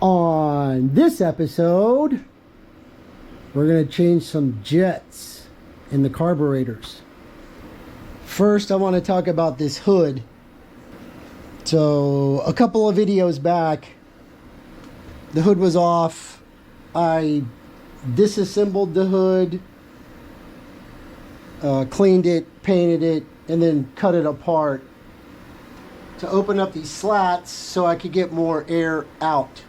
On this episode, we're going to change some jets in the carburetors. First, I want to talk about this hood. So, a couple of videos back, the hood was off. I disassembled the hood, cleaned it, painted it, and then cut it apart to open up these slats so I could get more air out.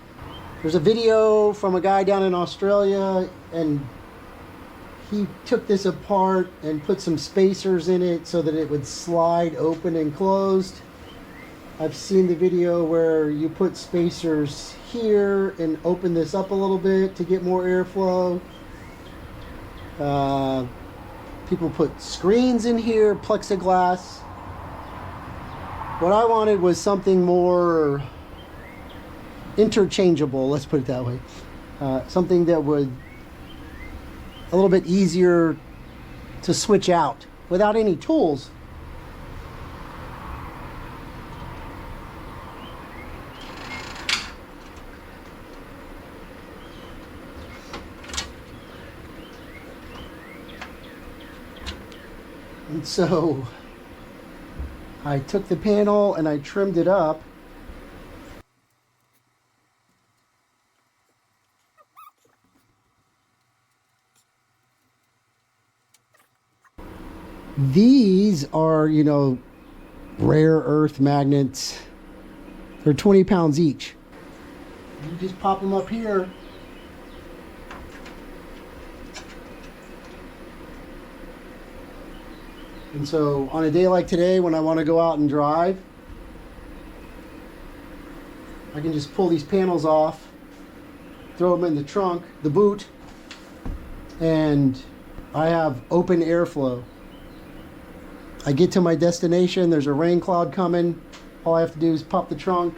There's a video from a guy down in Australia, and he took this apart and put some spacers in it so that it would slide open and closed. I've seen the video where you put spacers here and open this up a little bit to get more airflow. People put screens in here, plexiglass. What I wanted was something more interchangeable, let's put it that way. Something that would a little bit easier to switch out without any tools. And so I took the panel and I trimmed it up. These are, you know, rare earth magnets. They're 20 pounds each. You just pop them up here. And so on a day like today, when I want to go out and drive, I can just pull these panels off, throw them in the trunk, the boot, and I have open airflow. I get to my destination, there's a rain cloud coming. All I have to do is pop the trunk,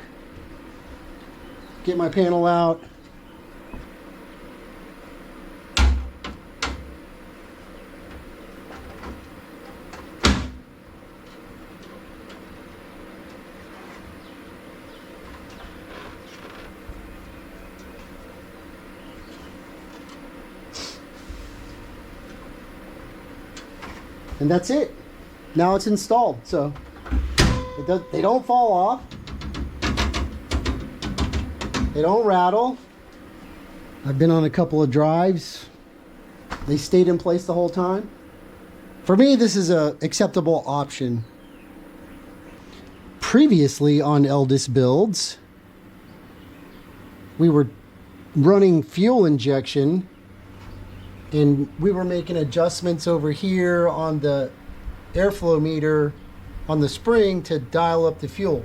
get my panel out, and that's it. Now it's installed, so they don't fall off. They don't rattle. I've been on a couple of drives. They stayed in place the whole time. For me, this is an acceptable option. Previously on ELDEST builds, we were running fuel injection, and we were making adjustments over here on the airflow meter on the spring to dial up the fuel.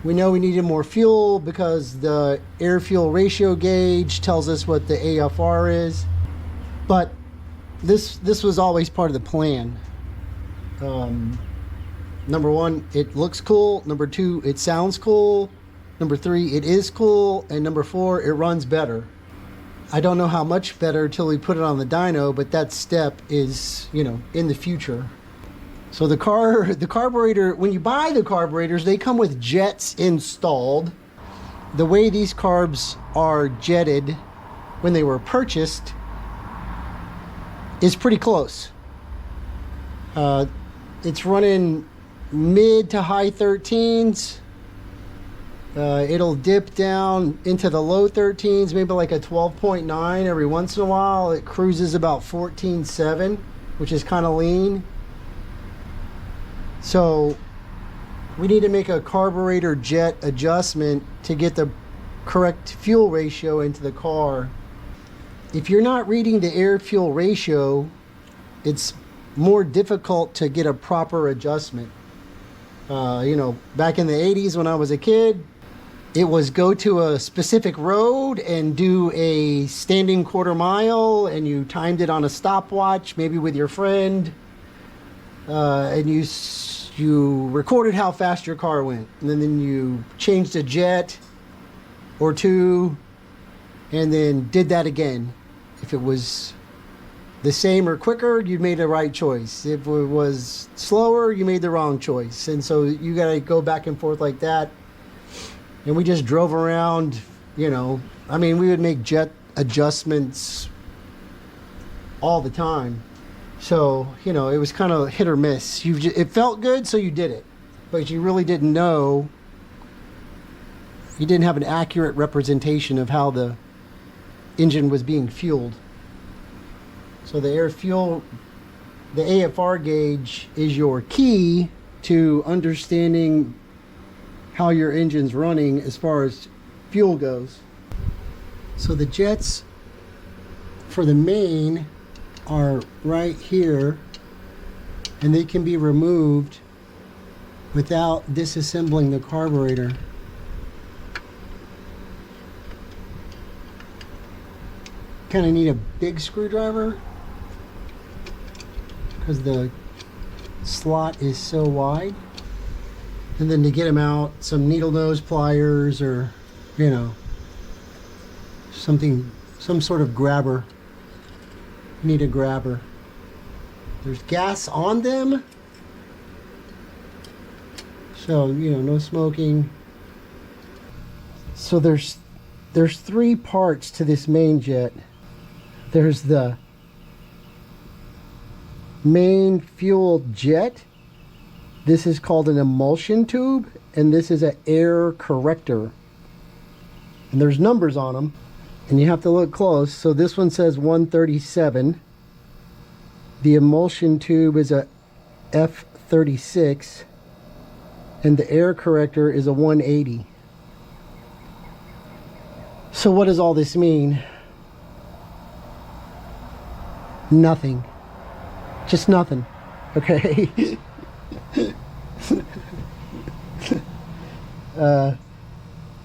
We know we needed more fuel because the air-fuel ratio gauge tells us what the AFR is, but this was always part of the plan. Number one, it looks cool. Number two, it sounds cool. Number three, it is cool. And number four, it runs better. I don't know how much better till we put it on the dyno, but that step is, you know, in the future. So the carburetor, when you buy the carburetors, they come with jets installed. The way these carbs are jetted when they were purchased is pretty close. It's running mid to high 13s. It'll dip down into the low 13s, maybe like a 12.9 every once in a while. It cruises about 14.7, which is kind of lean. So we need to make a carburetor jet adjustment to get the correct fuel ratio into the car. If you're not reading the air-fuel ratio, it's more difficult to get a proper adjustment. You know, back in the 80s when I was a kid, it was go to a specific road and do a standing quarter mile, and you timed it on a stopwatch, maybe with your friend, and you recorded how fast your car went, and then you changed a jet or two, and then did that again. If it was the same or quicker, you made the right choice. If it was slower, you made the wrong choice. And so you got to go back and forth like that. And we just drove around you know. I mean, we would make jet adjustments all the time. So, you know, it was kind of hit or miss. It felt good, so you did it. But you really didn't know. You didn't have an accurate representation of how the engine was being fueled. So the air fuel, the AFR gauge is your key to understanding how your engine's running as far as fuel goes. So the jets for the main are right here, and they can be removed without disassembling the carburetor. Kind of need a big screwdriver because the slot is so wide. And then to get them out, some needle nose pliers, or, you know, something, some sort of grabber. Need a grabber. There's gas on them, so, you know, no smoking. So there's 3 parts to this main jet. There's the main fuel jet. This is called an emulsion tube, and this is an air corrector. And there's numbers on them, and you have to look close. So this one says 137. The emulsion tube is a F36, and the air corrector is a 180. So what does all this mean? Nothing. Just nothing. Okay.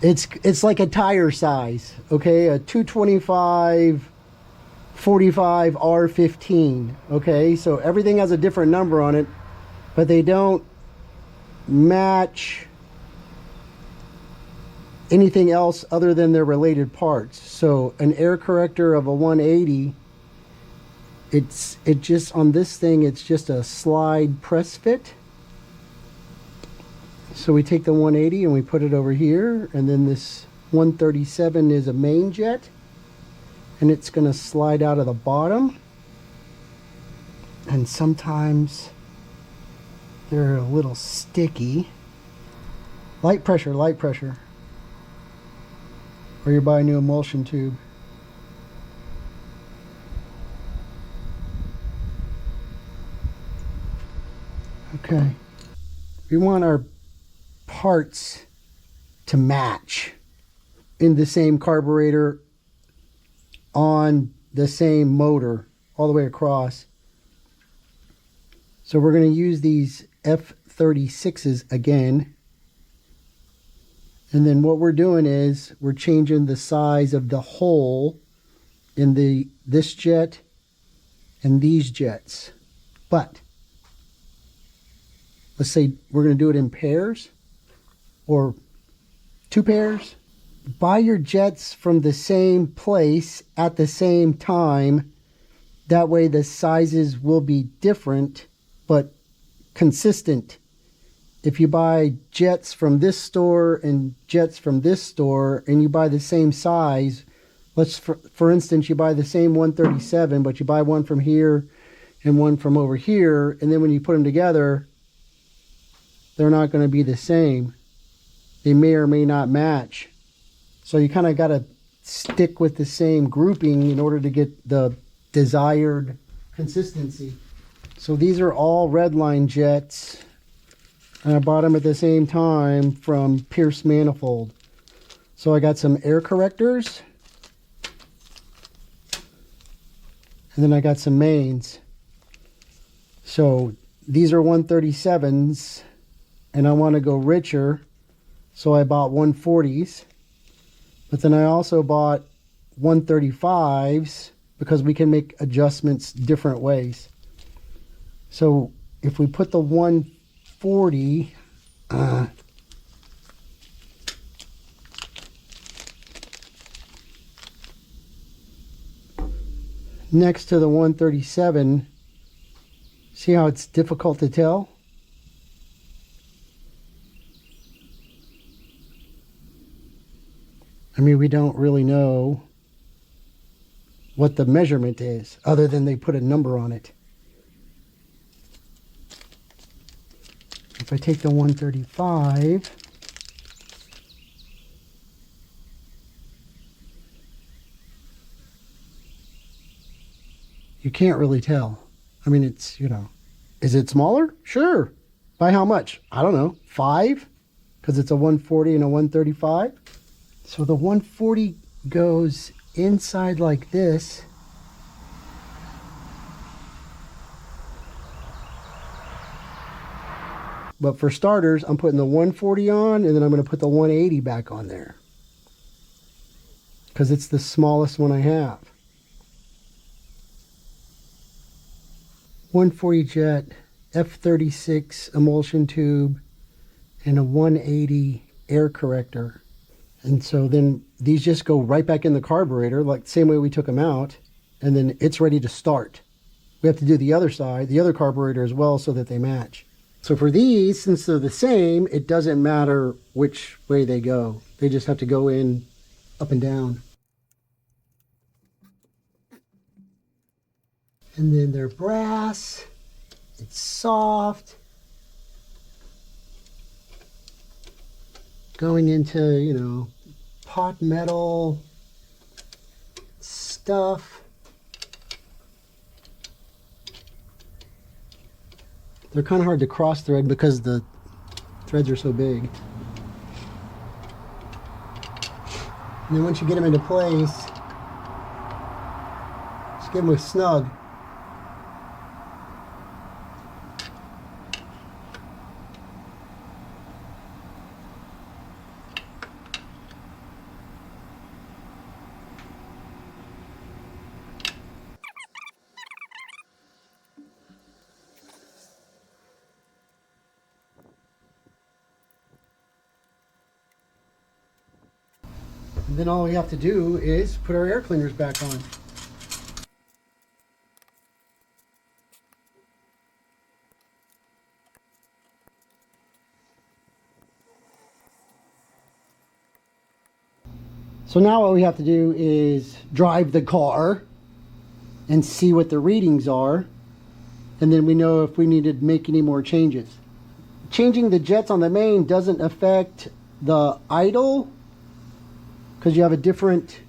It's like a tire size. Okay, a 225 45 R15. Okay, so everything has a different number on it, but they don't match anything else other than their related parts. So an air corrector of a 180, it just, on this thing, it's just a slide press fit. So we take the 180 and we put it over here, and then this 137 is a main jet, and it's going to slide out of the bottom. And sometimes they're a little sticky. Light pressure, light pressure. Or you buy a new emulsion tube. Okay. We want our parts to match in the same carburetor on the same motor all the way across. So we're going to use these F36s again. And then what we're doing is we're changing the size of the hole in this jet and these jets. But let's say we're going to do it in pairs or 2 pairs. Buy your jets from the same place at the same time. That way the sizes will be different but consistent. If you buy jets from this store and jets from this store and you buy the same size, let's for instance, you buy the same 137, but you buy one from here and one from over here, and then when you put them together, they're not going to be the same. They may or may not match. So you kind of got to stick with the same grouping in order to get the desired consistency. So these are all redline jets, and I bought them at the same time from Pierce Manifold. So I got some air correctors, and then I got some mains. So these are 137s, and I want to go richer, so I bought 140s. But then I also bought 135s because we can make adjustments different ways. So if we put the 140 next to the 137, see how it's difficult to tell? I mean, we don't really know what the measurement is, other than they put a number on it. If I take the 135, you can't really tell. I mean, it's, you know, is it smaller? Sure. By how much? I don't know. 5? Because it's a 140 and a 135. So the 140 goes inside like this. But for starters, I'm putting the 140 on, and then I'm going to put the 180 back on there, because it's the smallest one I have. 140 jet, F36 emulsion tube, and a 180 air corrector. And so then these just go right back in the carburetor, like the same way we took them out, and then it's ready to start. We have to do the other side, the other carburetor as well, so that they match. So for these, since they're the same, it doesn't matter which way they go. They just have to go in up and down. And then they're brass. It's soft. Going into, you know, pot metal stuff. They're kind of hard to cross thread because the threads are so big. And then once you get them into place, just get them with snug. And then all we have to do is put our air cleaners back on. So now what we have to do is drive the car and see what the readings are, and then we know if we need to make any more changes. Changing the jets on the main doesn't affect the idle, because you have a different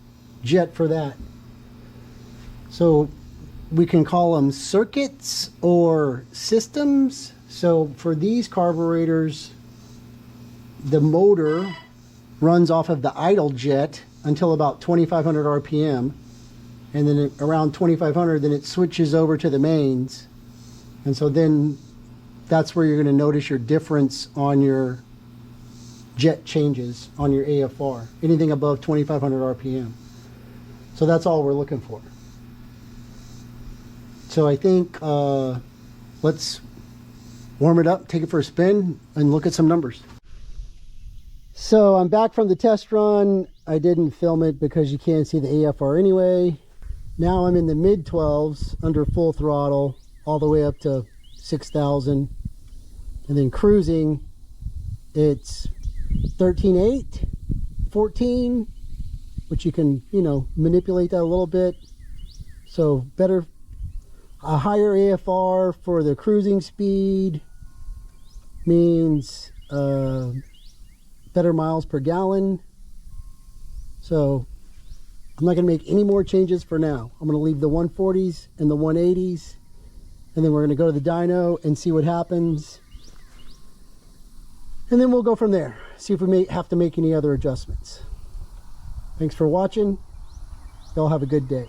jet for that. So we can call them circuits or systems. So for these carburetors, the motor runs off of the idle jet until about 2,500 RPM. And then around 2,500, then it switches over to the mains. And so then that's where you're going to notice your difference on your jet changes on your AFR, anything above 2,500 RPM. So that's all we're looking for. So I think let's warm it up, take it for a spin, and look at some numbers. So I'm back from the test run. I didn't film it because you can't see the AFR anyway. Now I'm in the mid 12s under full throttle, all the way up to 6,000. And then cruising, it's 13.8, 14, which you can, you know, manipulate that a little bit. So better, a higher AFR for the cruising speed means better miles per gallon. So I'm not going to make any more changes for now. I'm going to leave the 140s and the 180s, and then we're going to go to the dyno and see what happens. And then we'll go from there, see if we may have to make any other adjustments. Thanks for watching. Y'all have a good day.